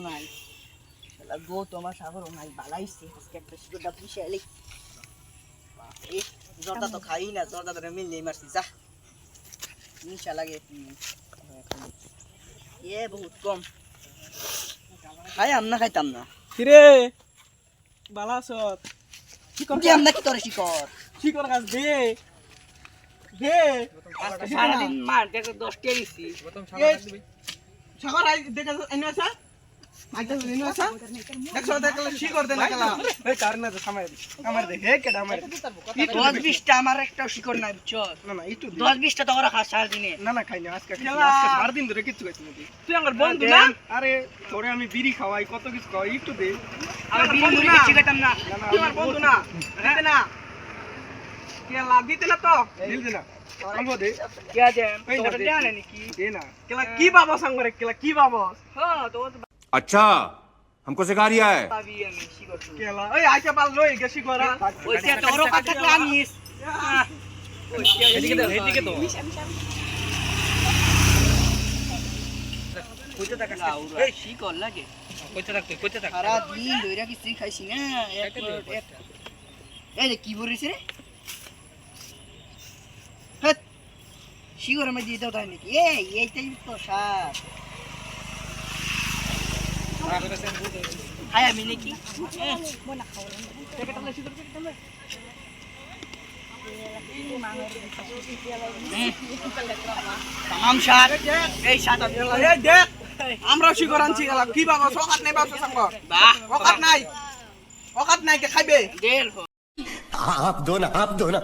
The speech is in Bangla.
নাই শালা গো তোমার সাগরও নাই বালাইছে আজকে একটা শিকড়টা পুষে এলি এই জর্দা তো খাই না জর্দা ধরে মিললেই মারছি যা নিশা লাগে এ বহুত কম খাই আমনা খাইতাম না কিরে বালাসত শিকড় কি আমনা কি করে শিকড় শিকড় গাছ দে দে আজকে সারাদিন মার দেখো 10 টা দিছি সাগর আই দেখা এনে আসা আইতা এনে আসা দেখো দেখলা শিকড় দে না কেলা এই কারণে তো সময় আমার দে হে কেডা আমার 10 20 টা আমার একটা শিকড় নাই বুঝছো না না একটু 10 20 টা তো ওরা খাস সারাদিনে না না খাই না আজকে আজকে 4 দিন ধরে কিচ্ছু খাইছি না তুই আমার বন্ধু না আরে তোরে আমি বিড়ি খাওয়াই কত কিছু খাওয়াই একটু দে আমি বিড়ি মুড়ি কিছু খেতাম না তুই আমার বন্ধু না দিতে না কেলা দিতে না তো দিতে না অল্প দে কে দেন তোরা দেন নাকি দে না কেলা কি বাবা সঙ্গে কেলা কি বাবা হ্যাঁ তো अच्छा हमको सिखा रिया है ভাবি আমি শিকড় কেলা ওই আইসা পাল লই গেছি করা ওইটা তোরও কথা আনিস এদিকে দাও এদিকে দাও কইতে টাকা এই শিকড় লাগে কইতে থাক সারা দিন দইরা কিছু খাইছি না এই রে কি বলিস রে হ্যাঁ শিকড় মে দিয়ে দাও তাই নাকি এইটাই তো সার হাই আমি নাকি তামাম সার এই সাত এই দেখ আমরাও শিকড় আনছি গেলা কি বাবা সকাত নাই বাবা সঙ্গ বাহ অকাত নাই কে খাইবে দেড় आप दो ना